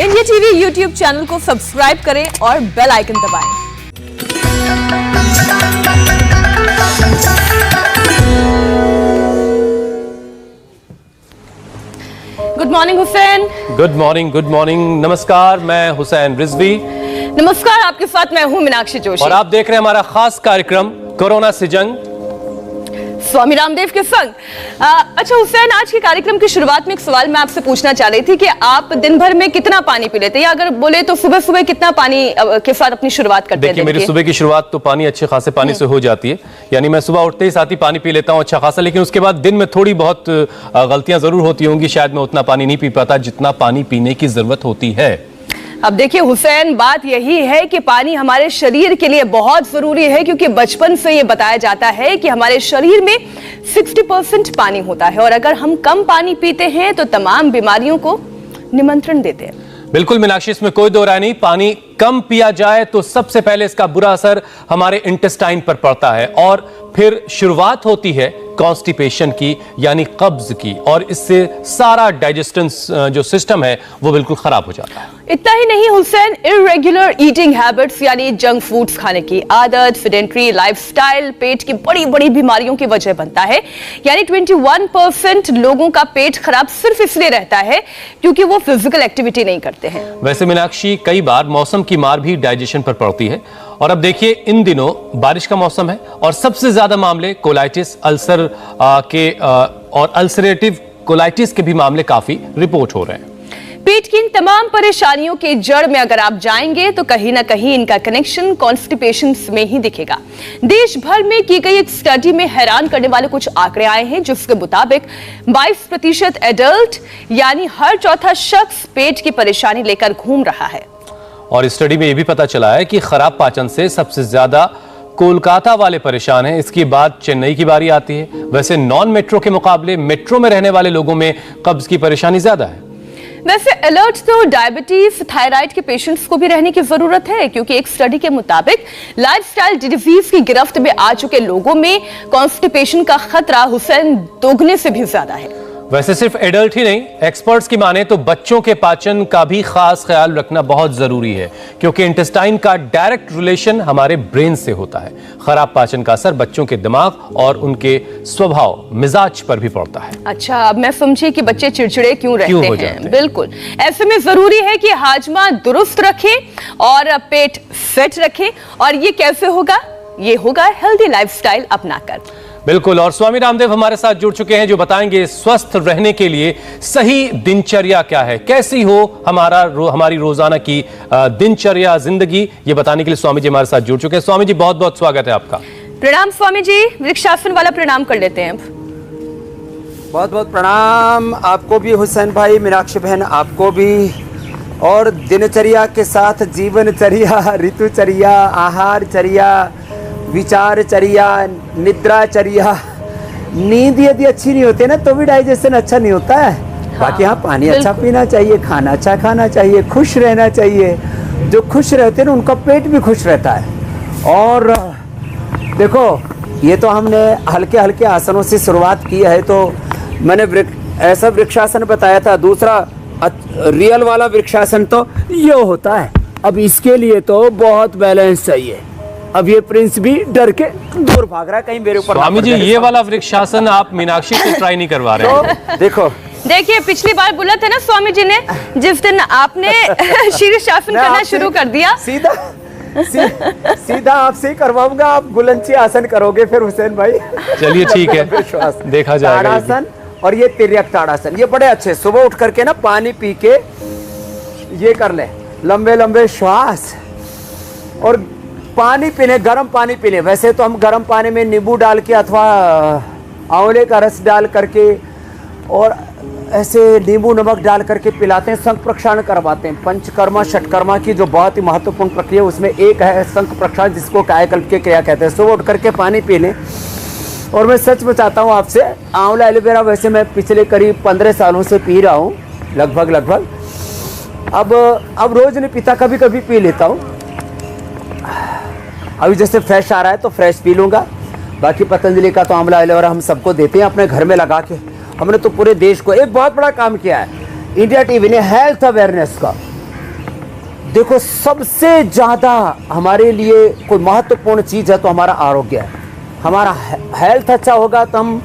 India TV YouTube channel को subscribe करें और बेल आइकन दबाएं। Good morning Hussain. Good morning. नमस्कार, मैं हुसैन रिजवी। नमस्कार, आपके साथ मैं हूं मीनाक्षी जोशी और आप देख रहे हैं हमारा खास कार्यक्रम कोरोना से जंग, स्वामी रामदेव के संग। अच्छा हुसैन, आज के कार्यक्रम की शुरुआत में एक सवाल मैं आपसे पूछना चाह रही थी कि आप दिन भर में कितना पानी पी लेते हैं, या अगर बोले तो सुबह सुबह कितना पानी के साथ अपनी शुरुआत करते हैं? देखिए, मेरी सुबह की शुरुआत तो पानी अच्छे खासे पानी से हो जाती है, यानी मैं सुबह उठते ही साथ ही पानी पी लेता हूँ अच्छा खासा। लेकिन उसके बाद दिन में थोड़ी बहुत गलतियां जरूर होती होंगी, शायद मैं उतना पानी नहीं पी पाता जितना पानी पीने की जरूरत होती है। अब देखिए हुसैन, बात यही है कि पानी हमारे शरीर के लिए बहुत जरूरी है, क्योंकि बचपन से ये बताया जाता है कि हमारे शरीर में 60% पानी होता है, और अगर हम कम पानी पीते हैं तो तमाम बीमारियों को निमंत्रण देते हैं। बिल्कुल मीनाक्षी, इसमें कोई दो राय नहीं। पानी कम पिया जाए तो सबसे पहले इसका बुरा असर हमारे इंटेस्टाइन पर पड़ता है, और फिर शुरुआत होती है कॉन्स्टिपेशन की, यानी कब्ज की, और इससे सारा डाइजेस्टेंस जो सिस्टम है वो बिल्कुल खराब हो जाता है। इतना ही नहीं हुसैन, इरेगुलर ईटिंग हैबिट्स यानी जंक फूड्स खाने की आदत, सेडेंटरी लाइफस्टाइल पेट की बड़ी बड़ी बीमारियों की वजह बनता है। यानी 21% लोगों का पेट खराब सिर्फ इसलिए रहता है क्योंकि वो फिजिकल एक्टिविटी नहीं करते हैं। वैसे मीनाक्षी, कई बार मौसम की मार भी डाइजेशन पर पड़ती है, और अब देखिए इन दिनों बारिश का मौसम है और सबसे ज्यादा मामले कोलाइटिस, अल्सर और अल्सरेटिव कोलाइटिस के भी मामले काफी रिपोर्ट हो रहे हैं। पेट की इन तमाम परेशानियों के जड़ में अगर आप जाएंगे तो कहीं ना कहीं इनका कनेक्शन कॉन्स्टिपेशन में ही दिखेगा। देश भर में की गई एक स्टडी में हैरान करने वाले कुछ आंकड़े आए हैं, जिसके मुताबिक 22% एडल्ट यानी हर चौथा शख्स पेट की परेशानी लेकर घूम रहा है। और इस स्टडी में यह भी पता चला है कि खराब पाचन से सबसे ज्यादा कोलकाता वाले परेशान हैं, इसके बाद चेन्नई की बारी आती है। वैसे नॉन मेट्रो के मुकाबले मेट्रो में रहने वाले लोगों में कब्ज की परेशानी ज्यादा है। वैसे अलर्ट तो डायबिटीज, थायराइड के पेशेंट्स को भी रहने की जरूरत है, क्योंकि एक स्टडी के मुताबिक लाइफस्टाइल डिजीज की गिरफ्त में आ चुके लोगों में कॉन्स्टिपेशन का खतरा हुसैन दोगुने से भी ज्यादा है। वैसे सिर्फ एडल्ट ही नहीं, एक्सपर्ट्स की माने तो बच्चों के पाचन का भी खास ख्याल रखना बहुत जरूरी है, क्योंकि इंटेस्टाइन का डायरेक्ट रिलेशन हमारे ब्रेन से होता है। खराब पाचन का असर बच्चों के दिमाग और उनके स्वभाव, मिजाज पर भी पड़ता है। अच्छा, अब मैं समझी कि बच्चे चिड़चिड़े क्यों रहते हैं। बिल्कुल, ऐसे में जरूरी है कि हाजमा दुरुस्त रखें और पेट फिट रखें, और ये कैसे होगा? ये होगा हेल्दी लाइफस्टाइल अपनाकर। बिल्कुल, और स्वामी रामदेव हमारे साथ जुड़ चुके हैं, जो बताएंगे स्वस्थ रहने के लिए सही दिनचर्या क्या है, कैसी हो हमारी रोजाना की दिनचर्या, जिंदगी, ये बताने के लिए स्वामी जी हमारे साथ जुड़ चुके हैं। स्वामी जी, बहुत बहुत स्वागत है आपका। प्रणाम स्वामी जी। वृक्षासन वाला प्रणाम कर लेते हैं। बहुत बहुत प्रणाम आपको भी हुसैन भाई, मीनाक्षी बहन आपको भी। और दिनचर्या के साथ जीवनचर्या, ऋतुचर्या, आहारचर्या, विचारचर्या, निद्राचर्या। नींद यदि अच्छी नहीं होती है ना तो भी डाइजेशन अच्छा नहीं होता है। हाँ, बाकी हाँ, पानी अच्छा पीना चाहिए, खाना अच्छा खाना चाहिए, खुश रहना चाहिए। जो खुश रहते हैं ना उनका पेट भी खुश रहता है। और देखो, ये तो हमने हल्के हल्के आसनों से शुरुआत की है, तो मैंने ऐसा वृक्षासन बताया था। दूसरा रियल वाला वृक्षासन तो ये होता है। अब इसके लिए तो बहुत बैलेंस चाहिए। अब ये प्रिंस भी डर के दूर भाग रहा है कहीं मेरे ऊपर। स्वामी जी, ये वाला वृक्षासन आप मीनाक्षी से ट्राई नहीं करवा रहे हैं। तो देखिए, पिछली बार बोला था ना स्वामी जी ने, जिस दिन आपने शीर्षासन करना शुरू कर दिया, सीधा आपसे ही करवाऊंगा। आप गुलंची आसन करोगे फिर हुसैन भाई। चलिए ठीक है, देखा जाएगा। ताड़ासन और ये तिर्यक ताड़ासन, ये बड़े अच्छे। सुबह उठ करके ना पानी पी के ये कर ले, लंबे लंबे श्वास, और पानी पीने, गर्म पानी पीने। वैसे तो हम गर्म पानी में नींबू डाल के अथवा आंवले का रस डाल करके और ऐसे नींबू नमक डाल करके पिलाते हैं, शंख प्रक्षालन करवाते हैं। पंचकर्मा षटकर्मा की जो बहुत ही महत्वपूर्ण प्रक्रिया उसमें एक है शंख प्रक्षालन, जिसको कायाकल्प की क्रिया कहते हैं। सुबह उठ करके पानी पी लें। और मैं सच बताता हूँ आपसे, आंवला एलोवेरा वैसे मैं पिछले करीब 15 सालों से पी रहा हूँ, लगभग। अब रोज नहीं पीता, कभी कभी पी लेता हूँ। अभी जैसे फ्रेश आ रहा है तो फ्रेश पी लूँगा। बाकी पतंजलि का तो आंवला एलोवेरा हम सबको देते हैं अपने घर में लगा के। हमने तो पूरे देश को एक बहुत बड़ा काम किया है इंडिया टीवी ने हेल्थ अवेयरनेस का। देखो सबसे ज़्यादा हमारे लिए कोई महत्वपूर्ण चीज़ है तो हमारा आरोग्य है। हमारा हेल्थ अच्छा होगा तो हम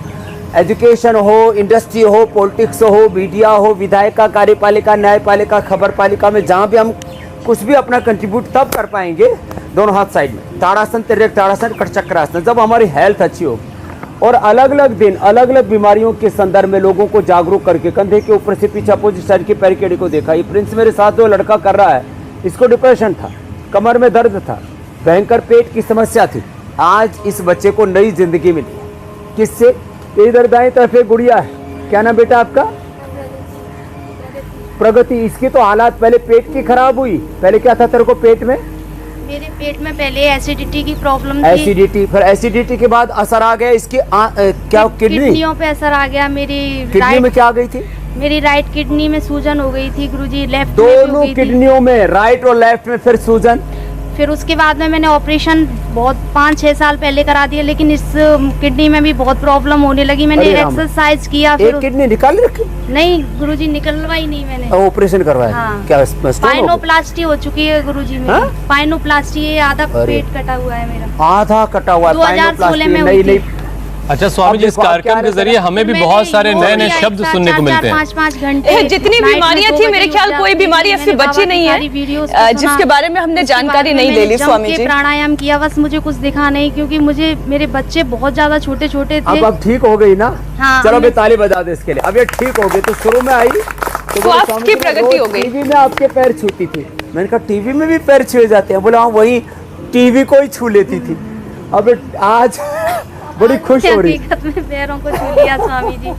एजुकेशन हो, इंडस्ट्री हो, पॉलिटिक्स हो, मीडिया हो, विधायिका, कार्यपालिका, न्यायपालिका, खबरपालिका में जहाँ भी हम कुछ भी अपना कंट्रीब्यूट तब कर पाएंगे, दोनों हाथ साइड में, ताड़ासन, तिर्यक ताड़ासन, कटचक्रासन, जब हमारी हेल्थ अच्छी होगी। और अलग अलग दिन अलग अलग बीमारियों के संदर्भ में लोगों को जागरूक करके कंधे के ऊपर से पीछे अपोजिट साइड की पैरकेडी को देखा। ये प्रिंस मेरे साथ जो लड़का कर रहा है, इसको डिप्रेशन था, कमर में दर्द था, भयंकर पेट की समस्या थी। आज इस बच्चे को नई जिंदगी मिली है। किससे? इधर दाएं तरफ एक गुड़िया है, क्या नाम बेटा आपका? प्रगति। इसकी तो हालात पहले पेट की खराब हुई। पहले क्या था तेरे को पेट में? मेरे पेट में पहले एसिडिटी की प्रॉब्लम थी। एसिडिटी, फिर एसिडिटी के बाद असर आ गया इसकी क्या किडनियों पे असर आ गया। मेरी किडनी में क्या आ गई थी? मेरी राइट किडनी में सूजन हो गई थी गुरुजी। लेफ्ट दोनों किडनियों में, राइट और लेफ्ट में फिर सूजन। फिर उसके बाद में मैंने ऑपरेशन बहुत 5-6 साल पहले करा दिया, लेकिन इस किडनी में भी बहुत प्रॉब्लम होने लगी। मैंने एक्सरसाइज किया। फिर एक किडनी निकाल रखी? नहीं गुरुजी, निकलवाई नहीं मैंने। ऑपरेशन करवाया? हाँ। क्या पाइनोप्लास्टी हो चुकी है गुरुजी में। पाइनोप्लास्टी, आधा पेट कटा हुआ है मेरा। आधा कटा हुआ है? 2016 में हुई थी। अच्छा स्वामी जी, इस कार्यक्रम के जरिए हमें भी बहुत सारे नए नए शब्द सुनने को मिलते हैं। 5-5 घंटे जितनी बीमारियां थी, मेरे ख्याल कोई बीमारी ऐसी बची नहीं है जिसके बारे में हमने जानकारी नहीं ले ली स्वामी जी। प्राणायाम किया, बस मुझे कुछ दिखा नहीं, क्योंकि मुझे मेरे बच्चे बहुत ज्यादा छोटे छोटे थे। अब ठीक हो गई ना? हाँ, चलो मैं ताली बजा दे इसके लिए। अब ये ठीक हो गई तो शुरू में आई तो स्वास्थ्य की प्रगति हो गई। टीवी में आपके पैर छूती थी। मैंने कहा टीवी में भी पैर छुए जाते हैं? बोला हाँ, वही टीवी को ही छू लेती थी। अब आज बड़ी खुश हो रही। हकीकत में पैरों को छू लिया स्वामी जी।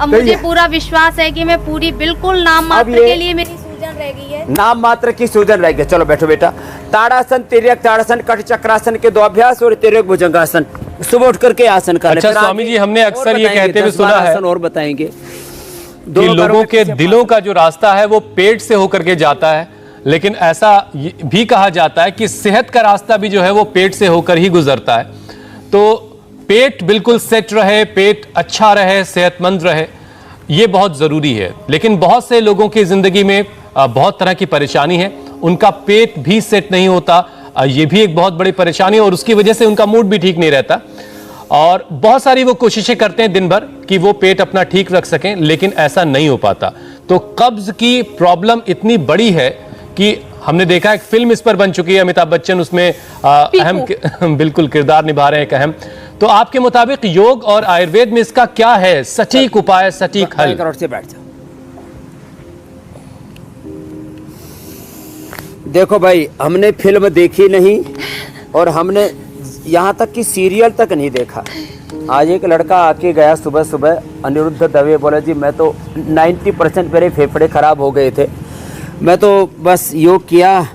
अब मुझे पूरा विश्वास है कि मैं पूरी बिल्कुल नाम मात्र के लिए मेरी सूजन रह गई है। नाम मात्र की सूजन रह गई। चलो बैठो बेटा। ताड़ासन, तिर्यक ताड़ासन, कटचक्रासन के 2 अभ्यास और तिर्यक भुजंगासन। सुबह उठ करके आसन कर। अच्छा स्वामी जी, हमने अक्सर ये कहते हुए सुना है और बताएंगे कि लोगों के दिलों का जो रास्ता है वो पेट से होकर के जाता है, लेकिन ऐसा भी कहा जाता है कि सेहत का रास्ता भी जो है वो पेट से होकर ही गुजरता है। तो पेट बिल्कुल सेट रहे, पेट अच्छा रहे, सेहतमंद रहे, ये बहुत ज़रूरी है। लेकिन बहुत से लोगों की ज़िंदगी में बहुत तरह की परेशानी है, उनका पेट भी सेट नहीं होता, ये भी एक बहुत बड़ी परेशानी है और उसकी वजह से उनका मूड भी ठीक नहीं रहता। और बहुत सारी वो कोशिशें करते हैं दिन भर कि वो पेट अपना ठीक रख सकें, लेकिन ऐसा नहीं हो पाता। तो कब्ज़ की प्रॉब्लम इतनी बड़ी है कि हमने देखा एक फिल्म इस पर बन चुकी है, अमिताभ बच्चन उसमें अहम बिल्कुल किरदार निभा रहे हैं, एक अहम। तो आपके मुताबिक योग और आयुर्वेद में इसका क्या है सटीक उपाय, सटीक हल? से बैठ जाओ। देखो भाई, हमने फिल्म देखी नहीं और हमने यहाँ तक कि सीरियल तक नहीं देखा। आज एक लड़का आके गया सुबह सुबह, अनिरुद्ध दवे, बोला जी मैं तो 90% मेरे फेफड़े खराब हो गए थे, मैं तो बस योग किया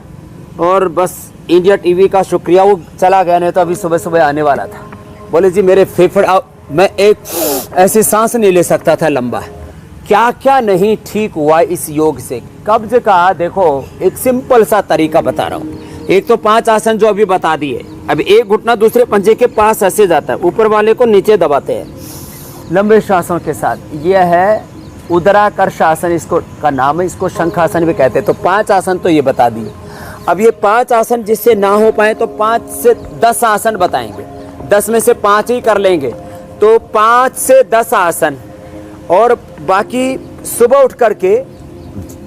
और बस इंडिया टीवी का शुक्रिया, वो चला गया, नहीं तो अभी सुबह सुबह आने वाला था। बोले जी मेरे फेफड़े, मैं एक ऐसी सांस नहीं ले सकता था लंबा। क्या क्या नहीं ठीक हुआ इस योग से। कब्ज का देखो एक सिंपल सा तरीका बता रहा हूँ। एक तो 5 आसन जो अभी बता दिए। अब एक घुटना दूसरे पंजे के पास ऐसे जाता है, ऊपर वाले को नीचे दबाते हैं लंबे श्वासों के साथ। यह है उदराकर्ष आसन, इसको का नाम है, इसको शंखासन भी कहते हैं। तो 5 आसन तो ये बता दिए। अब ये 5 आसन जिससे ना हो पाए तो 5 से 10 आसन बताएंगे। 10 में से 5 ही कर लेंगे तो 5 से 10 आसन। और बाकी सुबह उठ करके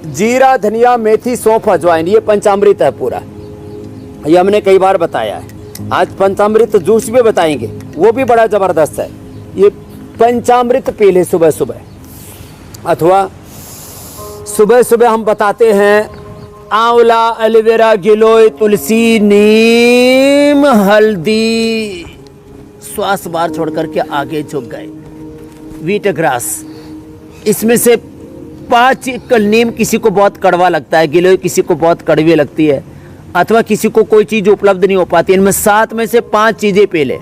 जीरा, धनिया, मेथी, सौंफ, अजवाइन, ये पंचामृत है पूरा। ये हमने कई बार बताया है। आज पंचामृत जूस भी बताएंगे, वो भी बड़ा जबरदस्त है। ये पंचामृत पी ले सुबह सुबह, अथवा सुबह सुबह हम बताते हैं आंवला, एलोवेरा, गिलोय, तुलसी, नीम, हल्दी। श्वास बार छोड़ करके आगे झुक गए। व्हीट ग्रास, इसमें से 5 नीम किसी को बहुत कड़वा लगता है, गिलोय किसी को बहुत कड़वी लगती है, अथवा किसी को कोई चीज़ उपलब्ध नहीं हो पाती। इनमें 7 में से 5 चीज़ें पी ले।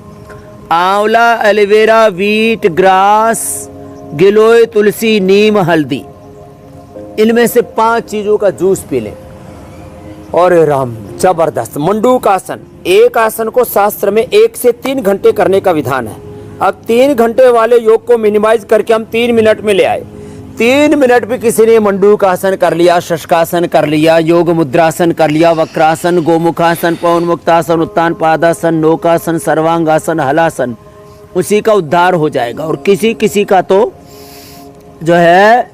आंवला, एलोवेरा, व्हीट ग्रास, गिलोय, तुलसी, नीम, हल्दी, इनमें से 5 चीज़ों का जूस पी ले। और राम जबरदस्त। मंडूकासन, एक आसन को शास्त्र में 1 से 3 घंटे करने का विधान है। अब 3 घंटे वाले योग को मिनिमाइज करके हम 3 मिनट में ले आए। 3 मिनट भी किसी ने मंडूकासन कर लिया, शशकासन कर लिया, योग मुद्रासन कर लिया, वक्रासन, गोमुखासन, पवन मुक्तासन, उत्तान पादासन, नौकासन, सर्वांगासन, हलासन, उसी का उद्धार हो जाएगा। और किसी किसी का तो जो है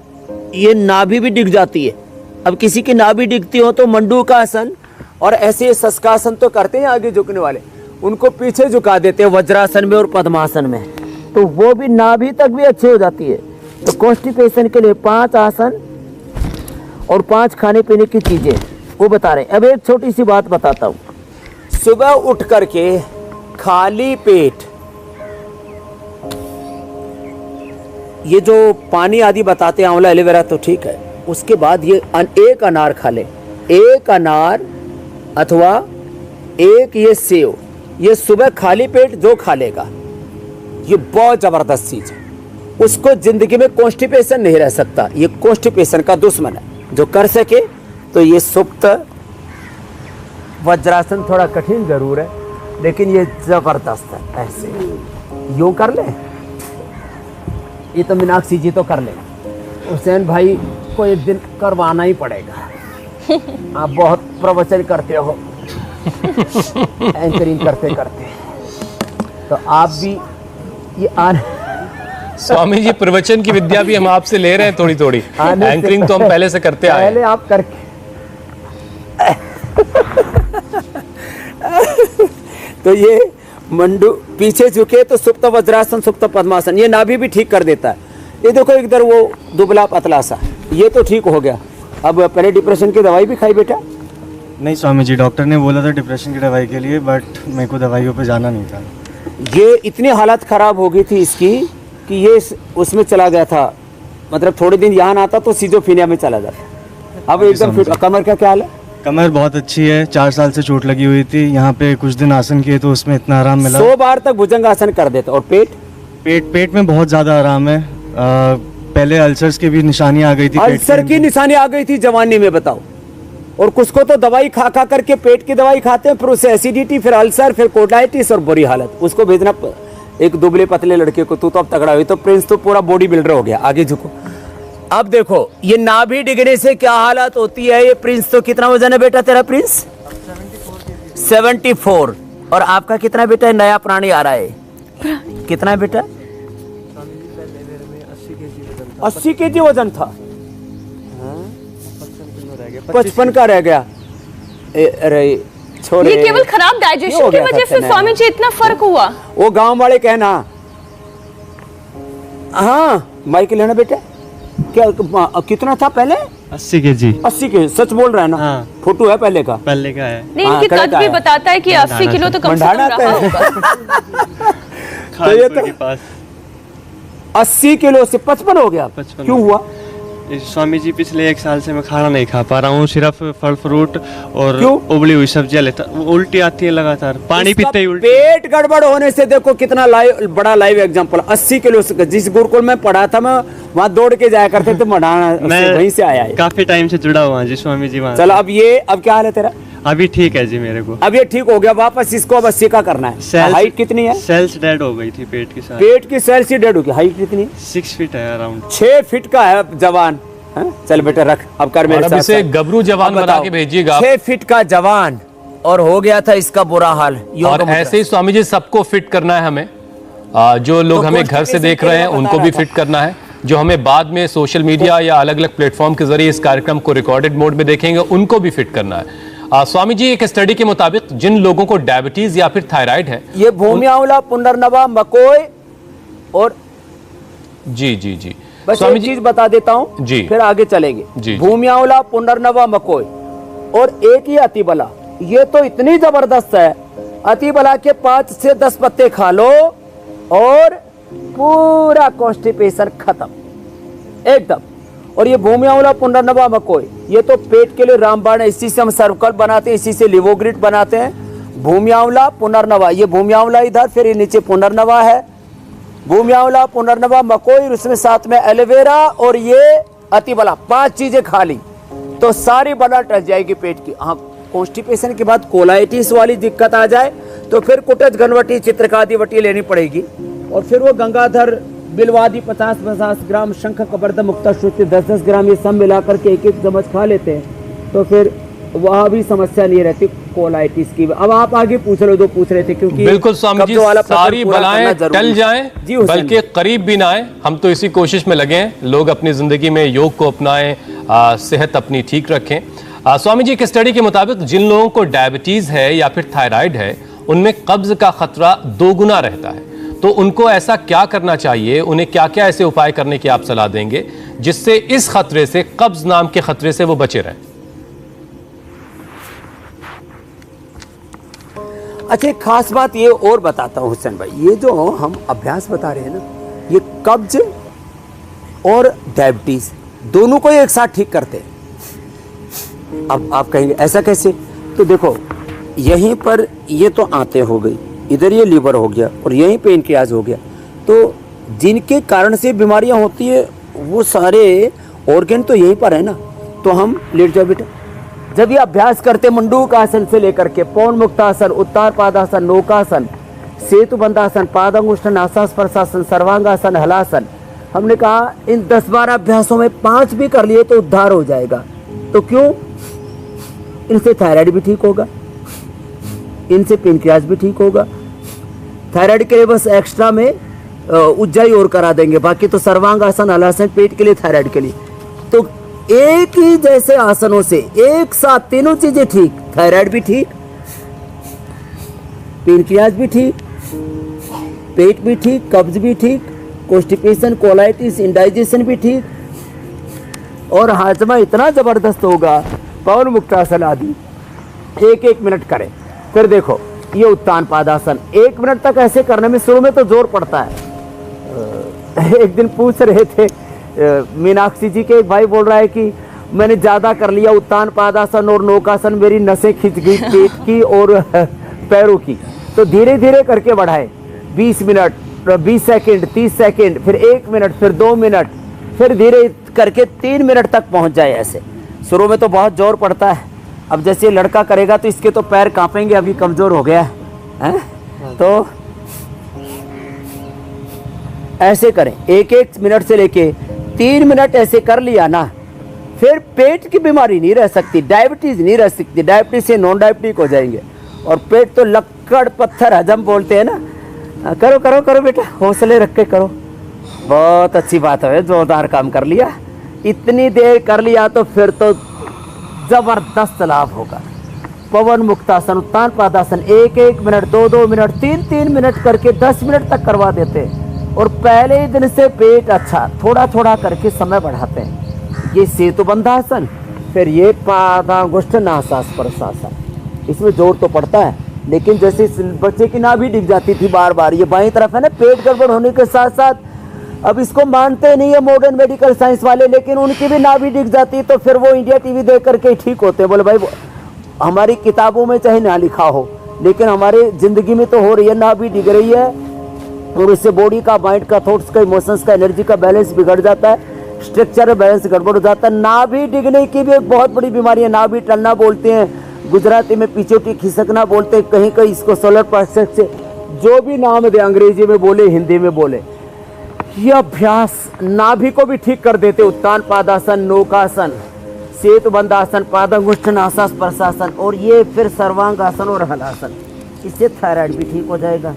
ये नाभि भी डिग जाती है। अब किसी की नाभि डिगती हो तो मंडूकासन और ऐसे शशकासन तो करते हैं आगे झुकने वाले, उनको पीछे झुका देते हैं वज्रासन में और पद्मासन में, तो वो भी नाभि तक भी अच्छी हो जाती है। तो कॉन्स्टिपेशन के लिए 5 आसन और 5 खाने पीने की चीजें वो बता रहे हैं। अब एक छोटी सी बात बताता हूँ। सुबह उठ करके खाली पेट ये जो पानी आदि बताते हैं, आंवला एलोवेरा तो ठीक है, उसके बाद ये एक अनार खा ले, एक अनार अथवा एक ये सेव, ये सुबह खाली पेट जो खा लेगा ये बहुत जबरदस्त चीज है। उसको जिंदगी में कॉन्स्टिपेशन नहीं रह सकता, ये कॉन्स्टिपेशन का दुश्मन है। जो कर सके तो ये सुप्त वज्रासन थोड़ा कठिन जरूर है, लेकिन ये जबरदस्त है। ऐसे यूं कर ले, ये तो मीनाक्षी जी तो कर ले, हुसैन भाई को एक दिन करवाना ही पड़ेगा। आप बहुत प्रवचन करते हो एंकरिंग करते करते, तो आप भी ये स्वामी जी प्रवचन की विद्या भी हम आपसे ले रहे हैं थोड़ी थोड़ी, एंकरिंग तो हम पहले से करते आए। पहले आप करके तो ये मंडू पीछे झुके तो सुप्त वज्रासन, सुप्त पद्मासन, ये नाभि भी ठीक कर देता है। ये देखो इधर वो दुबला पतला सा, ये तो ठीक हो गया। अब पहले डिप्रेशन की दवाई भी खाई बेटा? नहीं स्वामी जी, डॉक्टर ने बोला था डिप्रेशन की दवाई के लिए, बट मेरे को दवाइयों पे जाना नहीं था। ये इतनी हालत खराब हो गई थी इसकी कि ये उसमें चला गया था, मतलब थोड़े दिन यहाँ आता तो सिजोफ्रेनिया में चला जाता। अब एकदम फिट। कमर का क्या हाल है? कमर बहुत अच्छी है, 4 साल से चोट लगी हुई थी, यहाँ पे कुछ दिन आसन किए तो उसमें इतना आराम मिला। 100 बार तक भुजंगासन कर देता। और पेट में बहुत ज्यादा आराम है। पहले अल्सर्स की भी निशानी आ गई थी, अल्सर की निशानी आ गई थी जवानी में, बताओ। और कुछ को तो दवाई खा खा करके पेट की दवाई खाते हैं, फिर उससे एसिडिटी, फिर अल्सर, फिर कोडाइटिस और बुरी हालत। उसको भेजना एक दुबले पतले लड़के को, तू तो अब तगड़ा हुई, तो प्रिंस तो पूरा बॉडी बिल्डर हो गया। आगे झुको। अब देखो ये नाभि डिगने से क्या हालत होती है। ये प्रिंस तो कितना वजन है बेटा तेरा प्रिंस? 74। और आपका कितना बेटा? नया प्राणी आ रहा है, कितना है बेटा? 80 kg वजन था, 55 का रह गया। अरे छोड़े, ये केवल खराब डाइजेशन की वजह से स्वामी जी इतना फर्क हुआ? वो गांव वाले कहना। हाँ माइक लेना बेटा। क्या कितना था पहले? 80 kg। 80 के सच बोल रहा है ना? हाँ। फोटो है पहले का? पहले का है। नहीं, इनके कद भी बताता है कि 80 किलो तो कम से कम रहा होगा। खानपुर के पास 80 किलो से 55 हो गया। 55 क्यों हुआ? स्वामी जी पिछले 1 साल से मैं खाना नहीं खा पा रहा हूँ, सिर्फ फल फ्रूट और क्यों? उबली हुई सब्जियां लेता, उल्टी आती है लगातार, पानी पीते ही उल्टी। पेट गड़बड़ होने से देखो कितना बड़ा लाइव एग्जांपल। 80 किलो से, जिस गुरुकुल में पढ़ा था मैं वहाँ दौड़ के जाया करते थे, मैं वहीं से आया है। काफी टाइम से जुड़ा हुआ जी स्वामी जी वहाँ। चलो अब क्या हाल है तेरा? अभी ठीक है जी मेरे को। अब ये ठीक हो गया वापस, इसको अब 80 का करना है। हाइट कितनी है? सेल्स डेड हो गई थी पेट की साथ। पेट की सेल्स ही डेड हो गई। हाइट कितनी? 6 फीट है अराउंड। 6 फीट का है जवान। चल बेटा रख, अब कर मेरे साथ। इसे गबरू जवान बना के भेजिएगा। 6 फीट का जवान और हो गया था इसका बुरा हाल। और ऐसे ही स्वामी जी सबको फिट करना है हमें। जो लोग हमें घर से देख रहे हैं उनको भी फिट करना है, जो हमें बाद में सोशल मीडिया या अलग अलग प्लेटफॉर्म के जरिए इस कार्यक्रम को रिकॉर्डेड मोड में देखेंगे उनको भी फिट करना है। स्वामी जी एक स्टडी के मुताबिक जिन लोगों को डायबिटीज या फिर थायराइड है, ये भूमि आंवला, पुनर्नवा, मकोई और जी जी जी बस एक चीज बता देता हूँ जी, फिर आगे चलेंगे जी। भूमि आंवला, पुनर्नवा, मकोई और एक ही अतिबला। ये तो इतनी जबरदस्त है, अतिबला के 5 से 10 पत्ते खा लो और पूरा कॉन्स्टिपेशन खत्म एकदम। और ये भूमि आंवला, पुनर्नवा, मकोई ये तो पेट के लिए रामबाण है, इसी से हम सर्वकल बनाते हैं, इसी से लिवोग्रिड बनाते हैं। भूमि आंवला, पुनर्नवा, ये भूमि आंवला इधर, फिर ये नीचे पुनर्नवा है। भूमि आंवला, पुनर्नवा, मकोई, उसमें साथ में एलोवेरा और ये अतिबला, 5 चीजें खा ली तो सारी बला टल जाएगी पेट की। हाँ, कॉन्स्टिपेशन के बाद कोलाइटिस वाली दिक्कत आ जाए तो फिर कुटज घनवटी, चित्रकादिवटी लेनी पड़ेगी और फिर वो गंगाधर बिलवादी 50-50 ग्राम, शंख कबर्द मुक्ता श्रुति 10-10 ग्राम, ये सब मिलाकर के 1-1 चम्मच खा लेते हैं तो फिर वहाँ भी समस्या नहीं रहती कोलाइटिस की। अब आप आगे पूछ रहे हो, जो पूछ रहे थे, क्योंकि बिल्कुल स्वामी जी, सारी बलाएं टल जाएं, जी बल्कि करीब भी ना आए। हम तो इसी कोशिश में लगे हैं, लोग अपनी जिंदगी में योग को अपनाएं, सेहत अपनी ठीक रखें। स्वामी जी, एक स्टडी के मुताबिक जिन लोगों को डायबिटीज है या फिर थायराइड है, उनमें कब्ज का खतरा 2 गुना रहता है। तो उनको ऐसा क्या करना चाहिए, उन्हें क्या क्या ऐसे उपाय करने की आप सलाह देंगे जिससे इस खतरे से, कब्ज नाम के खतरे से वो बचे रहें? अच्छा, एक खास बात ये और बताता हूँ हुसैन भाई, ये जो हम अभ्यास बता रहे हैं ना, ये कब्ज और डायबिटीज दोनों को एक साथ ठीक करते हैं। अब आप कहेंगे ऐसा कैसे? तो देखो, यहीं पर ये तो आंतें हो गई, इधर ये लीवर हो गया और यहीं पे पैनक्रियाज हो गया, तो जिनके कारण से बीमारियां होती है वो सारे ऑर्गन तो यहीं पर है ना। तो हम लेट जाओ बेटा, जब ये अभ्यास करते मंडूक आसन से लेकर के पौन मुक्तासन, उत्तान पादासन, नौकासन, सेतु बंधासन, पादांगुष्ठ नासास प्रशासन, सर्वांगासन, हलासन, हमने कहा इन 10-12 अभ्यासों में 5 भी कर लिए तो उद्धार हो जाएगा। तो क्यों? इनसे थायराइड भी ठीक होगा, इनसे पैनक्रियाज भी ठीक होगा। थायराइड के लिए बस एक्स्ट्रा में उज्जाई और करा देंगे, बाकी तो सर्वांगासन, हलासन पेट के लिए, थायराइड के लिए। तो एक ही जैसे आसनों से एक साथ तीनों चीजें ठीक, थायराइड भी ठीक, पैनक्रियाज भी ठीक, पेट भी ठीक, कब्ज भी ठीक, कॉन्स्टिपेशन, कोलाइटिस, इंडाइजेशन भी ठीक, और हाजमा इतना जबरदस्त होगा। पवन मुक्तासन आदि 1-1 मिनट करें। फिर देखो, ये उत्तान पादासन 1 मिनट तक ऐसे करने में शुरू में तो जोर पड़ता है। एक दिन पूछ रहे थे मीनाक्षी जी के, एक भाई बोल रहा है कि मैंने ज्यादा कर लिया उत्तान पादासन और नौकासन, मेरी नसें खिंच गई पेट की और पैरों की। तो धीरे धीरे करके बढ़ाए, 20 मिनट, 20 सेकंड, 30 सेकंड, फिर 1 मिनट, फिर 2 मिनट, फिर धीरे करके 3 मिनट तक पहुंच जाए। ऐसे शुरू में तो बहुत जोर पड़ता है। अब जैसे लड़का करेगा तो इसके तो पैर कांपेंगे, अभी कमजोर हो गया है। तो ऐसे करें, 1-1 मिनट से लेके 3 मिनट ऐसे कर लिया ना, फिर पेट की बीमारी नहीं रह सकती, डायबिटीज नहीं रह सकती, डायबिटीज से नॉन डायबिटिक हो जाएंगे। और पेट तो लक्कड़ पत्थर हजम बोलते हैं ना। करो करो करो बेटा, हौसले रख के करो, बहुत अच्छी बात है, जोरदार काम कर लिया। इतनी देर कर लिया तो फिर तो जबरदस्त लाभ होगा। पवन मुक्तासन, उत्तान पादासन 1-1 मिनट, 2-2 मिनट, 3-3 मिनट करके 10 मिनट तक करवा देते हैं। और पहले ही दिन से पेट अच्छा थोड़ा थोड़ा करके समय बढ़ाते हैं। ये सेतु बंधासन, फिर ये पादांगुष्ठ नासास प्रशासन, इसमें जोर तो पड़ता है, लेकिन जैसे इस बच्चे की नाभि डिग जाती थी बार बार, ये बाईं तरफ है ना, पेट गड़बड़ होने के साथ साथ, अब इसको मानते नहीं है मॉडर्न मेडिकल साइंस वाले, लेकिन उनकी भी नाभि डिग जाती, तो फिर वो इंडिया टीवी देख करके ठीक होते हैं। बोले भाई, हमारी किताबों में चाहे ना लिखा हो, लेकिन हमारे जिंदगी में तो हो रही है, नाभि डिग रही है, और उससे बॉडी का, माइंड का, थॉट्स का, इमोशंस का, एनर्जी का बैलेंस बिगड़ जाता है, स्ट्रक्चर बैलेंस गड़बड़ हो जाता है। नाभि डिगने की भी एक बहुत बड़ी बीमारी है, नाभि टलना बोलते हैं, गुजराती में पिछोटी खिसकना बोलते हैं, कहीं कहीं इसको सोलर प्लेक्सस से, जो भी नाम दे, अंग्रेजी में बोले, हिंदी में बोले। ये अभ्यास नाभि को भी ठीक कर देते। उत्तान पादासन, नौकासन, सेतु बंधासन, पादांगुष्ठ नासास प्रशासन, और ये फिर सर्वांगासन और हलासन, इससे थायराइड भी ठीक हो जाएगा।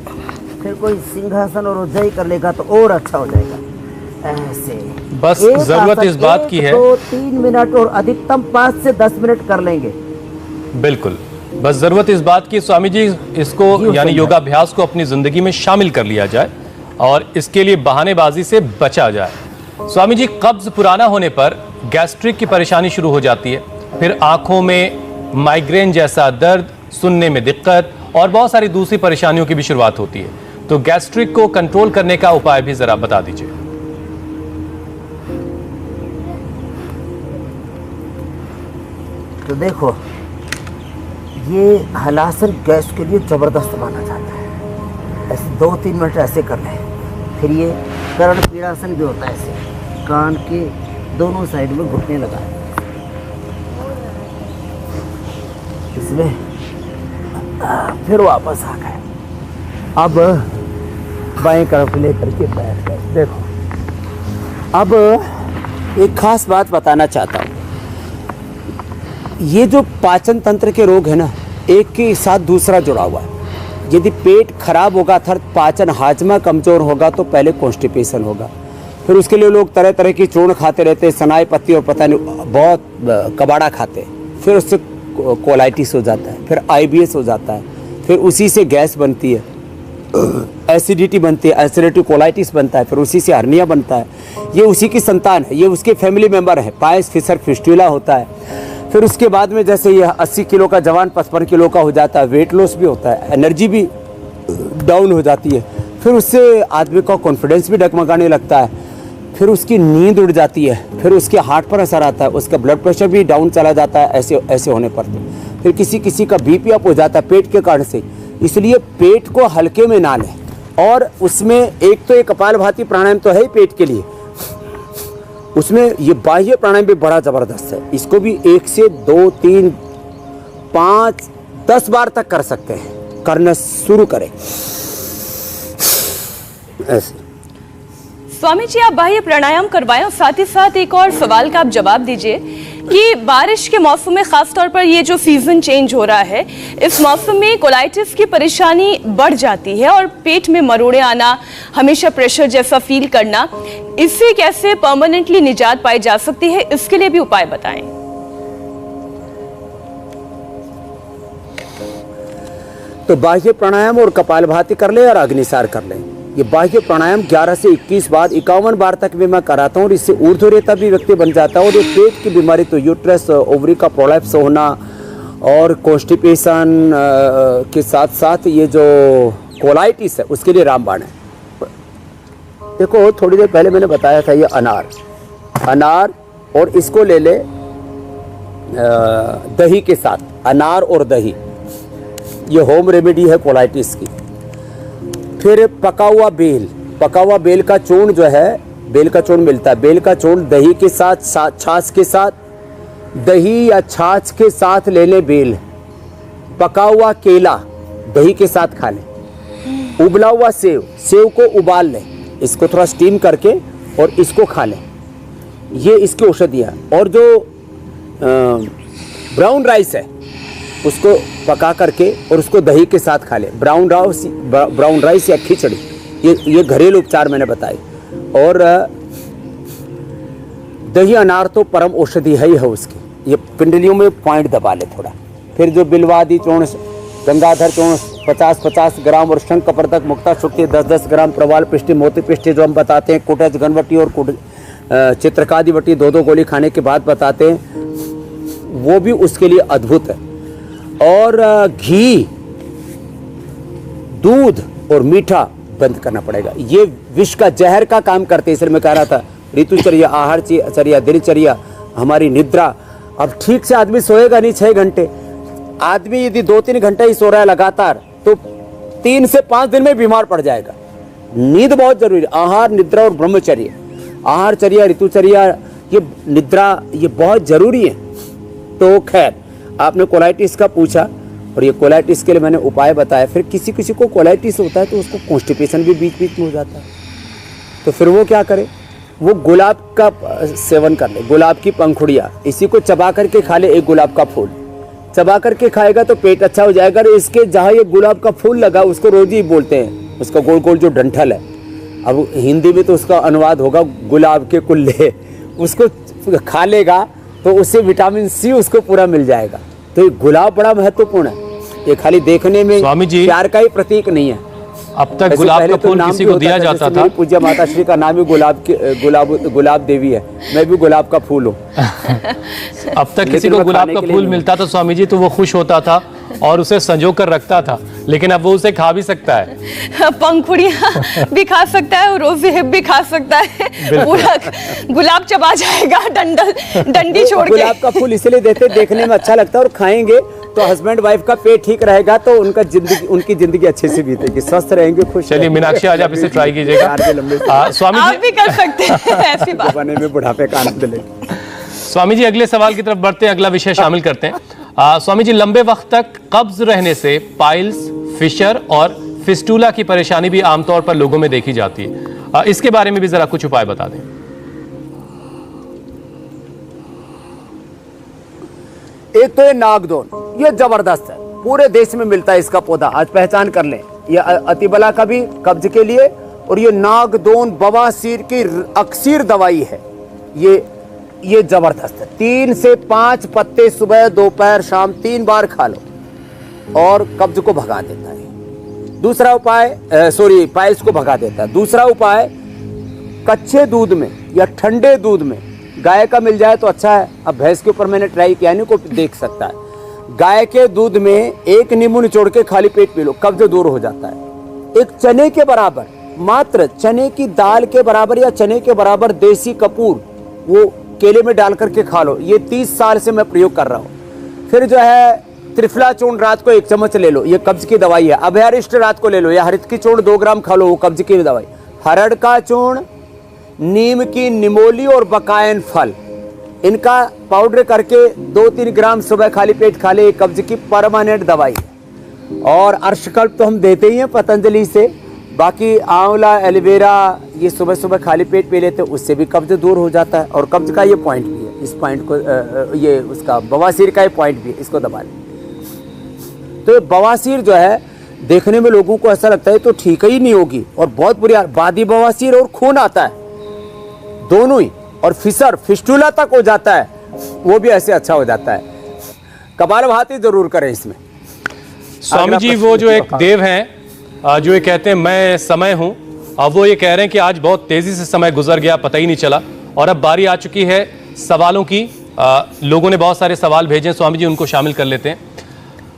फिर कोई सिंहासन और उज्जाई कर लेगा तो और अच्छा हो जाएगा। ऐसे बस जरूरत इस बात की है, 2-3 मिनट और अधिकतम 5 से 10 मिनट कर लेंगे। बिल्कुल, बस जरूरत इस बात की स्वामी जी, इसको यानी योगाभ्यास को अपनी जिंदगी में शामिल कर लिया जाए और इसके लिए बहानेबाजी से बचा जाए। स्वामी जी, कब्ज पुराना होने पर गैस्ट्रिक की परेशानी शुरू हो जाती है, फिर आंखों में माइग्रेन जैसा दर्द, सुनने में दिक्कत और बहुत सारी दूसरी परेशानियों की भी शुरुआत होती है। तो गैस्ट्रिक को कंट्रोल करने का उपाय भी जरा बता दीजिए। तो देखो, ये हलासन गैस के लिए जबरदस्त माना जाता है। ऐसे 2-3 मिनट ऐसे कर लें। फिर ये कर्ण पीड़ासन भी होता है, ऐसे कान के दोनों साइड में घुटने लगा, इसमें फिर वापस आ गए। अब बाएं तरफ लेकर के बैठ गए। देखो, अब एक खास बात बताना चाहता हूँ। ये जो पाचन तंत्र के रोग है ना, एक के साथ दूसरा जुड़ा हुआ है। यदि पेट खराब होगा अर्थात पाचन हाजमा कमज़ोर होगा तो पहले कॉन्स्टिपेशन होगा। फिर उसके लिए लोग तरह तरह की चूर्ण खाते रहते हैं, सनाई पत्ती और पता नहीं बहुत कबाड़ा खाते हैं। फिर उससे कोलाइटिस हो जाता है, फिर IBS हो जाता है, फिर उसी से गैस बनती है, एसिडिटी बनती है, एसिडिटी कोलाइटिस बनता है, फिर उसी से हर्निया बनता है। ये उसी की संतान है, ये उसके फैमिली मेम्बर है। पायस फिशर फिस्टुला होता है। फिर उसके बाद में जैसे ये 80 किलो का जवान 55 किलो का हो जाता है, वेट लॉस भी होता है, एनर्जी भी डाउन हो जाती है। फिर उससे आदमी का कॉन्फिडेंस भी डगमगाने लगता है, फिर उसकी नींद उड़ जाती है, फिर उसके हार्ट पर असर आता है, उसका ब्लड प्रेशर भी डाउन चला जाता है ऐसे होने पर। तो फिर किसी का BP अप हो जाता है पेट के कारण से। इसलिए पेट को हल्के में ना लें। और उसमें एक तो ये कपालभाति प्राणायाम तो है ही पेट के लिए, उसमें ये बाह्य प्राणायाम भी बड़ा ज़बरदस्त है। इसको भी 1 से 2, 3, 5, 10 बार तक कर सकते हैं। करना शुरू करें ऐसे। स्वामी जी, आप बाह्य प्राणायाम करवाएं और साथ ही साथ एक और सवाल का आप जवाब दीजिए कि बारिश के मौसम में खास तौर पर ये जो सीजन चेंज हो रहा है, इस मौसम में कोलाइटिस की परेशानी बढ़ जाती है और पेट में मरोड़े आना, हमेशा प्रेशर जैसा फील करना, इससे कैसे परमानेंटली निजात पाई जा सकती है, इसके लिए भी उपाय बताएं। तो बाह्य प्राणायाम और कपालभाति कर ले और अग्निसार कर ले। ये बाह्य प्राणायाम 11 से 21 बार 51 बार तक भी मैं कराता हूँ और इससे ऊर्ध्वरेता भी व्यक्ति बन जाता है। और ये पेट की बीमारी तो यूट्रस ओवरी का प्रोलैप्स होना और कॉन्स्टिपेशन के साथ साथ ये जो कोलाइटिस है उसके लिए रामबाण है। देखो, थोड़ी देर पहले मैंने बताया था ये अनार और इसको ले ले दही के साथ, अनार और दही, ये होम रेमेडी है कोलाइटिस की। फिर पका हुआ बेल का चूर्ण जो है, बेल का चूर्ण मिलता है, बेल का चूर्ण दही के साथ छाछ के साथ, दही या छाछ के साथ ले लें बेल। पका हुआ केला दही के साथ खा लें। उबला हुआ सेव को उबाल लें, इसको थोड़ा स्टीम करके और इसको खा लें। ये इसकी औषधियाँ। और जो ब्राउन राइस है उसको पका करके और उसको दही के साथ खा लें। ब्राउन राइस या खिचड़ी, ये घरेलू उपचार मैंने बताए। और दही अनार तो परम औषधि है ही है उसकी। ये पिंडलियों में पॉइंट दबा ले थोड़ा। फिर जो बिलवादी चूर्ण, गंगाधर चूर्ण 50-50 ग्राम और शंख कपर्तक मुक्ता शुक्ति 10-10 ग्राम, प्रवाल पिष्टि मोती पिष्टि जो हम बताते हैं, कुटज घनवटी और चित्रकादिवटी 2-2 गोली खाने के बाद बताते हैं, वो भी उसके लिए अद्भुत है। और घी, दूध और मीठा बंद करना पड़ेगा। ये विष का जहर का काम करते हैं। इसलिए मैं कह रहा था ऋतुचर्या, आहारचर्या, दिनचर्या, हमारी निद्रा। अब ठीक से आदमी सोएगा नहीं 6 घंटे। आदमी यदि 2-3 घंटे ही सो रहा है लगातार तो 3 से 5 दिन में बीमार पड़ जाएगा। नींद बहुत जरूरी है। आहार, निद्रा और ब्रह्मचर्य, आहारचर्या, ऋतुचर्या, ये निद्रा, ये बहुत जरूरी है। तो खैर, आपने कोलाइटिस का पूछा और ये कोलाइटिस के लिए मैंने उपाय बताया। फिर किसी को कोलाइटिस होता है तो उसको कॉन्स्टिपेशन भी बीच बीच में हो जाता है। तो फिर वो क्या करे, वो गुलाब का सेवन कर ले, गुलाब की पंखुड़ियाँ, इसी को चबा करके खा ले। एक गुलाब का फूल चबा करके खाएगा तो पेट अच्छा हो जाएगा। और इसके जहाँ ये गुलाब का फूल लगा उसको रोजी बोलते हैं, उसका गोल गोल जो डंठल है। अब हिंदी में तो उसका अनुवाद होगा गुलाब के कुल्ले। उसको खा लेगा तो उससे विटामिन C उसको पूरा मिल जाएगा। तो ये गुलाब बड़ा महत्वपूर्ण है। ये खाली देखने में स्वामी जी, प्यार का ही प्रतीक नहीं है। अब तक गुलाब का फूल किसी को दिया जाता था। पूज्य माता श्री का नाम ही गुलाब देवी है। मैं भी गुलाब का फूल हूँ। अब तक किसी को गुलाब का फूल मिलता था स्वामी जी तो वो खुश होता था और उसे संजो कर रखता था, लेकिन अब वो उसे खा भी सकता है। पंखुड़ियाँ भी खा सकता है और रोजी हिप भी खा सकता है। पूरा गुलाब चबा जाएगा डंडी छोड़ के। गुलाब का फूल इसलिए देते, देखने में अच्छा लगता है और खाएंगे तो हस्बैंड वाइफ का पेट ठीक रहेगा तो उनकी जिंदगी अच्छे से बीतेगी, स्वस्थ रहेंगे, खुश। चलिए मीनाक्षी, आज आप इसे ट्राई कीजिएगा। स्वामी आप भी कर सकते हैं ऐसी बात। बने में बुढ़ापे का आनंद ले। स्वामी जी, अगले सवाल की तरफ बढ़ते हैं, अगला विषय शामिल करते हैं। स्वामी जी, लंबे वक्त तक कब्ज रहने से पाइल्स, फिशर और फिस्टूला की परेशानी भी आमतौर पर लोगों में देखी जाती है। इसके बारे में भी जरा कुछ उपाय बता दें। एक तो ये नागदोन, ये जबरदस्त है, पूरे देश में मिलता है इसका पौधा, आज पहचान कर लें। ये अतिबला का भी कब्ज के लिए, और ये नागदोन बवासीर की अक्सीर दवाई है। ये जबरदस्त है। 3 से 5 पत्ते सुबह दोपहर शाम 3 बार खा लो और कब्ज को भगा देता है। दूसरा उपाय पाइल्स को भगा देता है। दूसरा उपाय, कच्चे दूध में या ठंडे दूध में, गाय का मिल जाए तो अच्छा है, अब भैंस के ऊपर मैंने ट्राई किया नहीं, कोई देख सकता है। गाय के दूध में 1 नींबू निचोड़ के खाली पेट पी लो, कब्ज दूर हो जाता है। एक चने के बराबर, मात्र चने की दाल के बराबर या चने के बराबर देसी कपूर वो केले में डाल करके खा लो। ये 30 साल से मैं प्रयोग कर रहा हूँ। फिर जो है त्रिफला चूर्ण रात को 1 चम्मच ले लो, ये कब्ज की दवाई है। अभयारिष्ट रात को ले लो, या हरित की चूर्ण 2 ग्राम खा लो, वो कब्ज की दवाई। हरड़ का चूर्ण, नीम की निमोली और बकायन फल, इनका पाउडर करके 2-3 ग्राम सुबह खाली पेट खा ले, कब्ज की परमानेंट दवाई। और अर्शकल्प तो हम देते ही हैं पतंजलि से, बाकी आंवला एलोवेरा ये सुबह सुबह खाली पेट पी लेते, उससे भी कब्ज दूर हो जाता है। और कब्ज का ये पॉइंट भी है, इस पॉइंट को ये उसका बवासीर का ये पॉइंट भी है, इसको दबा लें। तो ये बवासीर जो है देखने में लोगों को ऐसा लगता है तो ठीक ही नहीं होगी, और बहुत बुरी बादी बवासीर, और खून आता है दोनों ही, और फिस्टूला तक हो जाता है, वो भी ऐसे अच्छा हो जाता है। कपालभाति जरूर करें इसमें। स्वामी जी, वो जो एक देव हैं जो ये कहते हैं मैं समय हूं, अब वो ये कह रहे हैं कि आज बहुत तेजी से समय गुजर गया, पता ही नहीं चला, और अब बारी आ चुकी है सवालों की। लोगों ने बहुत सारे सवाल भेजे, स्वामी जी उनको शामिल कर लेते हैं।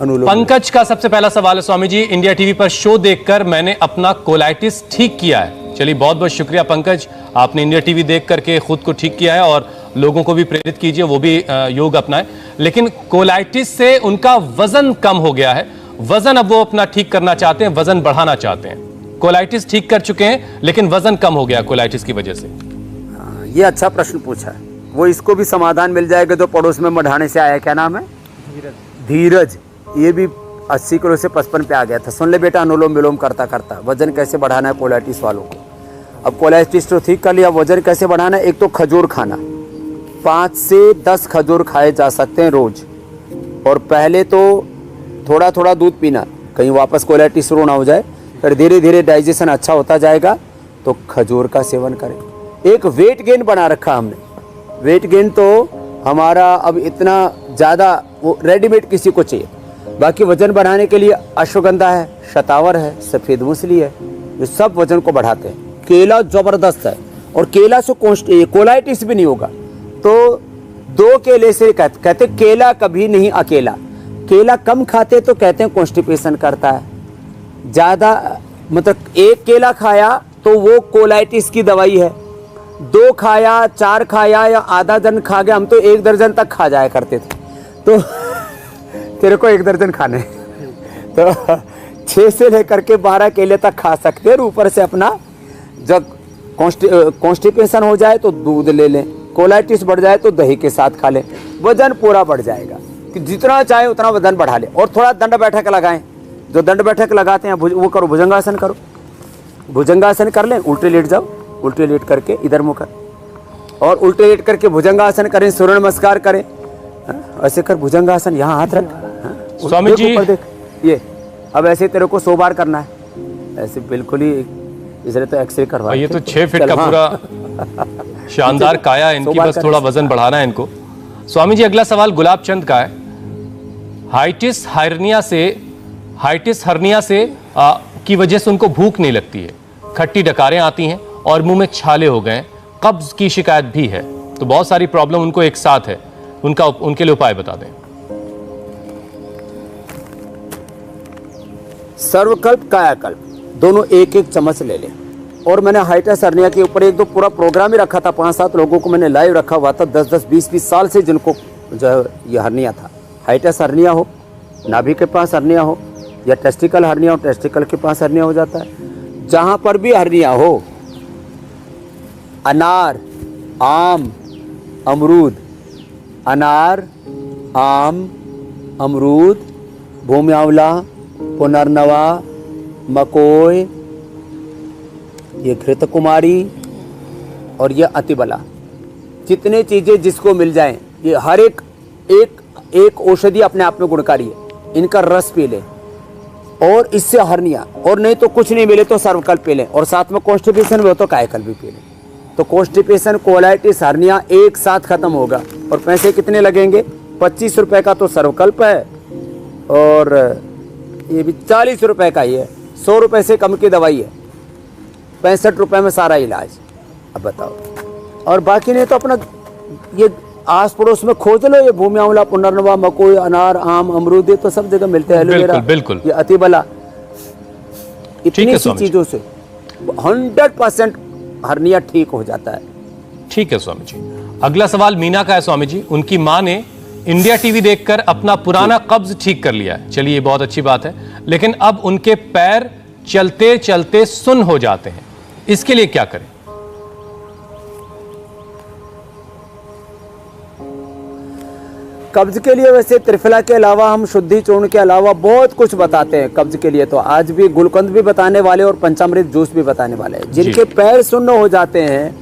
पंकज का सबसे पहला सवाल है, स्वामी जी इंडिया टीवी पर शो देखकर मैंने अपना कोलाइटिस ठीक किया है। चलिए, बहुत बहुत शुक्रिया पंकज, आपने इंडिया टीवी देख करके खुद को ठीक किया है, और लोगों को भी प्रेरित कीजिए वो भी योग अपनाएं। लेकिन कोलाइटिस से उनका वजन कम हो गया है, वजन अब वो अपना ठीक करना चाहते हैं, वजन बढ़ाना चाहते हैं। कोलाइटिस ठीक कर चुके हैं लेकिन वजन कम हो गया कोलाइटिस की वजह से। ये अच्छा प्रश्न पूछा है, वो इसको भी समाधान मिल जाएगा। जो पड़ोस में मढ़ाने से आया, क्या नाम है? धीरज। ये भी 80 किलो से 55 पे आ गया था। सुन ले बेटा, अनुलोम विलोम करता करता वजन कैसे बढ़ाना है कोलाइटिस वालों को। अब कोलाइटिस तो ठीक कर लिया, वजन कैसे बढ़ाना है? एक तो खजूर खाना, 5 से 10 खजूर खाए जा सकते हैं रोज। और पहले तो थोड़ा थोड़ा दूध पीना, कहीं वापस कोलाइटिस शुरू ना हो जाए, फिर धीरे धीरे डाइजेशन अच्छा होता जाएगा तो खजूर का सेवन करें। एक वेट गेन बना रखा हमने, वेट गेन तो हमारा अब इतना ज़्यादा वो रेडीमेड किसी को चाहिए। बाकी वजन बढ़ाने के लिए अश्वगंधा है, शतावर है, सफ़ेद मूसली है, ये सब वजन को बढ़ाते हैं। केला ज़बरदस्त है, और केला से कोलाइटिस भी नहीं होगा। तो 2 केले से कहते केला कभी नहीं अकेला। केला कम खाते तो कहते हैं कॉन्स्टिपेशन करता है, ज़्यादा मतलब 1 केला खाया तो वो कोलाइटिस की दवाई है। 2 खाया, 4 खाया, या आधा दर्जन खा गया, हम तो 1 दर्जन तक खा जाया करते थे। तो तेरे को 1 दर्जन खाने तो 6 से लेकर के 12 केले तक खा सकते हैं। ऊपर से अपना जब कॉन्स्टिपेशन हो जाए तो दूध ले लें, कोलाइटिस बढ़ जाए तो दही के साथ खा लें, वजन पूरा बढ़ जाएगा। कि जितना चाहे उतना वजन बढ़ा ले। और थोड़ा दंड बैठक लगाएं, जो दंड बैठक लगाते हैं वो करो, भुजंगासन करो, भुजंगासन कर लें, उल्टे लेट जाओ, उल्टे लेट करके इधर मुँह कर, और उल्टे लेट करके भुजंगासन करें, सूर्य नमस्कार करें, ऐसे कर भुजंगासन, यहाँ हाथ रख, स्वामी जी देख ये। अब ऐसे तेरे को 100 बार करना है, ऐसे बिल्कुल ही, इसलिए तो एक्सरे करवा। ये तो 6 फीट का पूरा शानदार काया है इनकी, बस थोड़ा वजन बढ़ाना है इनको। स्वामी जी अगला सवाल गुलाब चंद का है। हाइटिस हर्निया से की वजह से उनको भूख नहीं लगती है, खट्टी डकारें आती हैं और मुंह में छाले हो गए, कब्ज की शिकायत भी है, तो बहुत सारी प्रॉब्लम उनको एक साथ है, उनके लिए उपाय बता दें। सर्वकल्प कायाकल्प दोनों 1-1 चम्मच ले लें। और मैंने हाइटिस हर्निया के ऊपर 1-2 पूरा प्रोग्राम ही रखा था, 5-7 लोगों को मैंने लाइव रखा हुआ था, 10-10, 20-20 साल से जिनको जो है ये हर्निया था। हाइटिस हर्निया हो, नाभि के पास हर्निया हो, या टेस्टिकल हर्निया हो, टेस्टिकल के पास हर्निया हो जाता है। जहाँ पर भी हर्निया हो, अनार, आम, अमरूद, अनार, आम, अमरूद, भूमि आंवला, पुनर्नवा, मकोय, ये घृत कुमारी और ये अतिबला, जितने चीज़ें जिसको मिल जाएं, ये हर एक औषधि अपने आप में गुणकारी है। इनका रस पी लें और इससे हर्निया, और नहीं तो कुछ नहीं मिले तो सर्वकल्प पी लें, और साथ में कॉन्स्टिपेशन में हो तो कायकल्प भी पी लें। तो कॉन्स्टिपेशन, कोलाइटिस, हर्निया एक साथ खत्म होगा। और पैसे कितने लगेंगे? 25 रुपये का तो सर्वकल्प है और ये भी 40 रुपये का ही है। 100 रुपये से कम की दवाई है, 65 रुपये में सारा इलाज। अब बताओ, और बाकी नहीं तो अपना ये आस पड़ोस में खोज लो, ये भूमि आंवला, पुनर्नवा, मकोई, अनार, आम, अमरूद, ये तो सब जगह मिलते हैं। एलोवेरा, बिल्कुल। ये अतिबला, इतनी सी चीजों से 100% हर्निया ठीक हो जाता है। ठीक है स्वामी जी। अगला सवाल मीना का है स्वामी जी। उनकी मां ने इंडिया टीवी देखकर अपना पुराना कब्ज ठीक कर लिया है। चलिए, बहुत अच्छी बात है, लेकिन अब उनके पैर चलते चलते सुन्न हो जाते हैं, इसके लिए क्या करें? कब्ज के लिए वैसे त्रिफला के अलावा हम शुद्धि चूर्ण के अलावा बहुत कुछ बताते हैं कब्ज के लिए। तो आज भी गुलकंद भी बताने वाले और पंचामृत जूस भी बताने वाले हैं। जिनके पैर सुन्न हो जाते हैं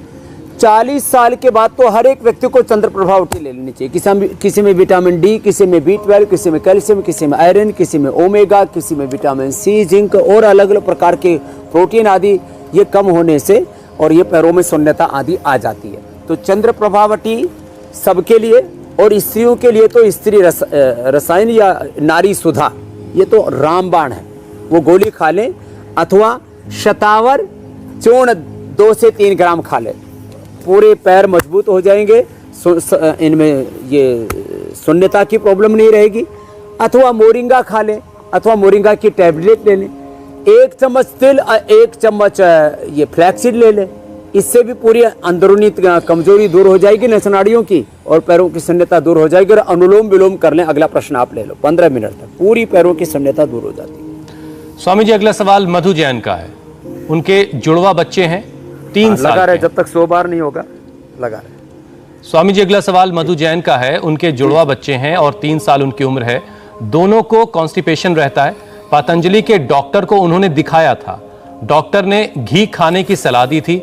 40 साल के बाद, तो हर एक व्यक्ति को चंद्र प्रभावटी ले लेनी चाहिए। किसी में विटामिन डी, किसी में B12, किसी में कैल्शियम, किसी में आयरन, किसी में ओमेगा, किसी में विटामिन सी, जिंक और अलग अलग प्रकार के प्रोटीन आदि, ये कम होने से और ये पैरों में शून्यता आदि आ जाती है। तो चंद्र प्रभावटी सबके लिए, और स्त्रियों के लिए तो स्त्री रसायन या नारी सुधा, ये तो रामबाण है, वो गोली खा लें, अथवा शतावर चूर्ण 2 से 3 ग्राम खा लें, पूरे पैर मजबूत हो जाएंगे। इनमें ये शून्यता की प्रॉब्लम नहीं रहेगी। अथवा मोरिंगा खा लें, अथवा मोरिंगा की टैबलेट ले लें। 1 चम्मच तिल और 1 चम्मच ये फ्लैक्सीड ले लें। इससे भी पूरी अंदरूनी कमजोरी दूर हो जाएगी नसनाड़ियों की, और पैरों की शून्यता दूर हो जाएगी। और अनुलोम विलोम कर लें। अगला प्रश्न आप ले लो, 15 मिनट तक पूरी पैरों की शून्यता दूर हो जाती है। स्वामी जी, अगला सवाल मधु जैन का है। उनके जुड़वा बच्चे हैं, 3 साल लगा रहे, के। जब तक 100 बार नहीं होगा लगा रहे। स्वामी जी, अगला सवाल मधु जैन का है। उनके जुड़वा बच्चे हैं और 3 साल उनकी उम्र है। दोनों को कॉन्स्टिपेशन रहता है। पतंजलि के डॉक्टर को उन्होंने दिखाया था। डॉक्टर ने घी खाने की सलाह दी थी,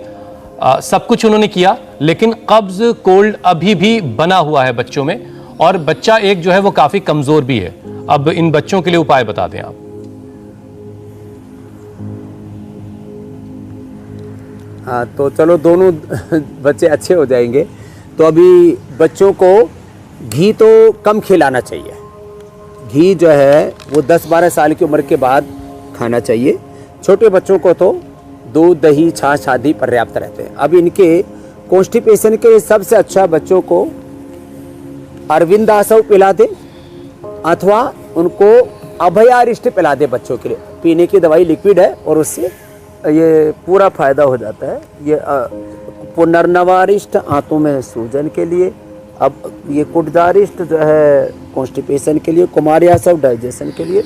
सब कुछ उन्होंने किया, लेकिन कब्ज कोल्ड अभी भी बना हुआ है बच्चों में, और बच्चा एक जो है वो काफी कमजोर भी है। अब इन बच्चों के लिए उपाय बता दें आप। हाँ, तो चलो दोनों बच्चे अच्छे हो जाएंगे। तो अभी बच्चों को घी तो कम खिलाना चाहिए। घी जो है वो 10-12 साल की उम्र के बाद खाना चाहिए। छोटे बच्चों को तो दूध, दही, छाछ आदि पर्याप्त रहते हैं। अब इनके कॉन्स्टिपेशन के लिए सबसे अच्छा बच्चों को अरविंद आसव पिला दे, अथवा उनको अभयारिष्ट पिला दे। बच्चों के लिए पीने की दवाई लिक्विड है और उससे ये पूरा फायदा हो जाता है। ये पुनर्नवारिष्ट आंतों में सूजन के लिए, अब ये कुटदारिष्ट जो है कॉन्स्टिपेशन के लिए, कुमार्यासव डाइजेशन के लिए,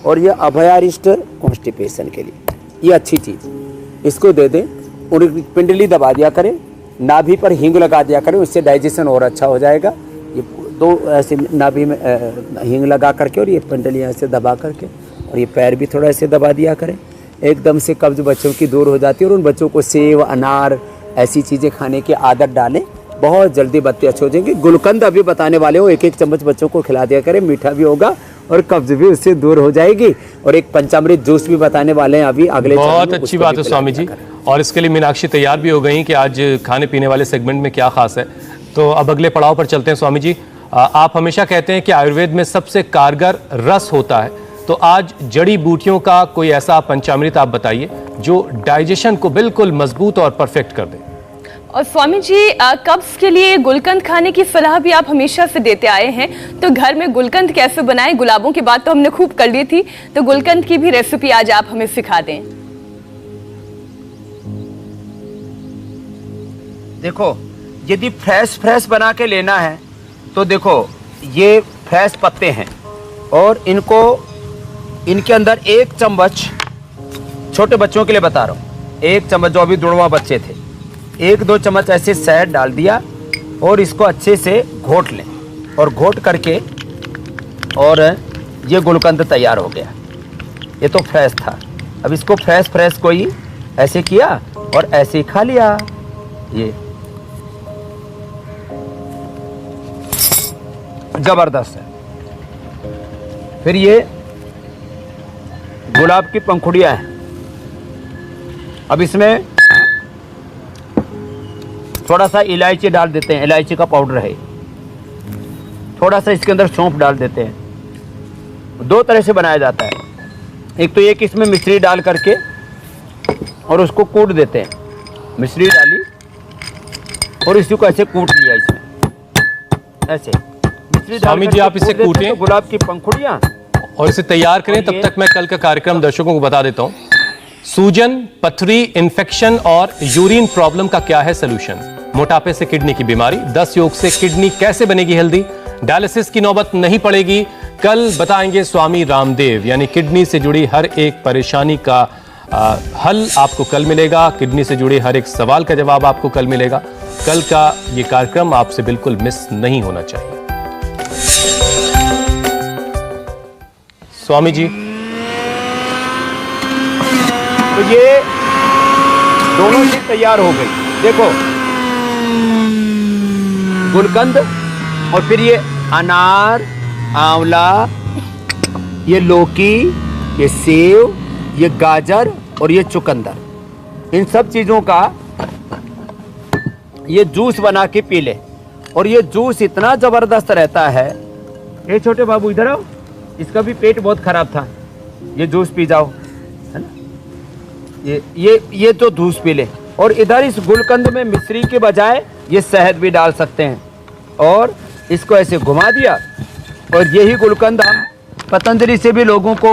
और ये अभयारिष्ट कॉन्स्टिपेशन के लिए। ये अच्छी चीज़, इसको दे दें। उनकी पिंडली दबा दिया करें, नाभि पर हींग लगा दिया करें, उससे डाइजेशन और अच्छा हो जाएगा। ये 2 ऐसे नाभि में हींग लगा करके और ये पिंडलियाँ ऐसे दबा करके, और ये पैर भी थोड़ा ऐसे दबा दिया करें। एकदम से कब्ज बच्चों की दूर हो जाती है। और उन बच्चों को सेव, अनार ऐसी चीज़ें खाने की आदत डालें, बहुत जल्दी बच्चे अच्छे हो जाएंगे। गुलकंद अभी बताने वाले हो, 1-1 चम्मच बच्चों को खिला दिया करें, मीठा भी होगा और कब्ज भी उससे दूर हो जाएगी। और एक पंचामृत जूस भी बताने वाले हैं अभी अगले। बहुत अच्छी बात है स्वामी जी, और इसके लिए मीनाक्षी तैयार भी हो गई कि आज खाने पीने वाले सेगमेंट में क्या खास है। तो अब अगले पड़ाव पर चलते हैं स्वामी जी। आप हमेशा कहते हैं कि आयुर्वेद में सबसे कारगर रस होता है, तो आज जड़ी बूटियों का कोई ऐसा पंचामृत आप बताइए जो डाइजेशन को बिल्कुल मजबूत और परफेक्ट कर दे। और स्वामी जी, कब्ज के लिए गुलकंद खाने की सलाह भी आप हमेशा से देते आए हैं, तो घर में गुलकंद कैसे बनाएं? गुलाबों की बात तो हमने खूब कर ली थी, तो गुलकंद की भी रेसिपी आज आप हमें सिखा दें। देखो, यदि फ्रेश बना के लेना है तो देखो, ये फ्रेश पत्ते हैं और इनके अंदर 1 चम्मच, छोटे बच्चों के लिए बता रहा हूँ, 1 चम्मच, जो अभी जुड़वा बच्चे थे, 1-2 चम्मच ऐसे शहद डाल दिया और इसको अच्छे से घोट लें। और घोट करके और ये गुलकंद तैयार हो गया। ये तो फ्रेश था। अब इसको फ्रेश कोई ऐसे किया और ऐसे ही खा लिया। ये जबरदस्त है। फिर ये गुलाब की पंखुड़ियाँ हैं। अब इसमें थोड़ा सा इलायची डाल देते हैं, इलायची का पाउडर है। थोड़ा सा इसके अंदर सौंफ डाल देते हैं। दो तरह से बनाया जाता है। एक तो ये कि इसमें मिश्री डाल करके और उसको कूट देते हैं। मिश्री डाली और इसी को ऐसे कूट लिया इसमें ऐसे। मिश्री स्वामी जी आप इसे कूटें तो गुलाब की पंखुड़ियाँ और इसे तैयार करें। तब तक मैं कल का कार्यक्रम दर्शकों को बता देता हूं। सूजन, पथरी, इन्फेक्शन और यूरिन प्रॉब्लम का क्या है सलूशन? मोटापे से किडनी की बीमारी, 10 योग से किडनी कैसे बनेगी हेल्दी, डायलिसिस की नौबत नहीं पड़ेगी, कल बताएंगे स्वामी रामदेव। यानी किडनी से जुड़ी हर एक परेशानी का हल आपको कल मिलेगा। किडनी से जुड़े हर एक सवाल का जवाब आपको कल मिलेगा। कल का ये कार्यक्रम आपसे बिल्कुल मिस नहीं होना चाहिए। स्वामी जी तो ये दोनों चीज तैयार हो गई। देखो गुलकंद और फिर ये अनार, आंवला, ये लौकी, ये सेव, ये गाजर और ये चुकंदर, इन सब चीजों का ये जूस बना के पी ले। और ये जूस इतना जबरदस्त रहता है। ये छोटे बाबू इधर आओ, इसका भी पेट बहुत खराब था। ये जूस पी जाओ, है ना। ये तो जूस पी ले। और इधर इस गुलकंद में मिश्री के बजाय ये शहद भी डाल सकते हैं। और इसको ऐसे घुमा दिया और यही गुलकंद हम पतंजलि से भी लोगों को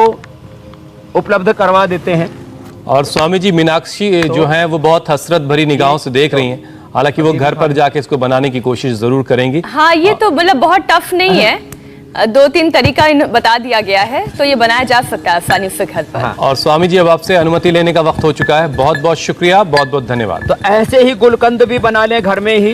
उपलब्ध करवा देते हैं। और स्वामी जी मीनाक्षी जो हैं वो बहुत हसरत भरी निगाहों से देख रही हैं। हालांकि वो घर पर जाके इसको बनाने की कोशिश जरूर करेंगी। हाँ, ये तो मतलब बहुत टफ नहीं है। 2-3 तरीका बता दिया गया है, तो ये बनाया जा सकता है आसानी से घर पर। और स्वामी जी अब आपसे अनुमति लेने का वक्त हो चुका है। बहुत बहुत शुक्रिया, बहुत बहुत धन्यवाद। तो ऐसे ही गुलकंद भी बना लें घर में ही,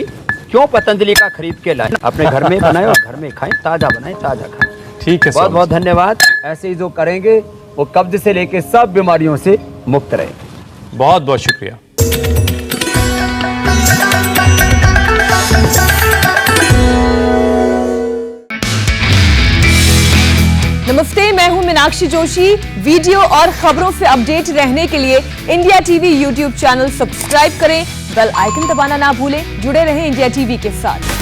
क्यों पतंजलि का खरीद के लाएं, अपने घर में बनाएं और घर में खाएं, ताजा बनाएं, ताजा खाएं। ठीक है, बहुत बहुत धन्यवाद। ऐसे ही जो करेंगे वो कब्ज से लेके सब बीमारियों से मुक्त रहेंगे। बहुत बहुत शुक्रिया। नमस्ते, मैं हूं मीनाक्षी जोशी। वीडियो और खबरों से अपडेट रहने के लिए India TV YouTube channel subscribe करें, बेल आइकन दबाना ना भूलें। जुड़े रहें इंडिया टीवी के साथ।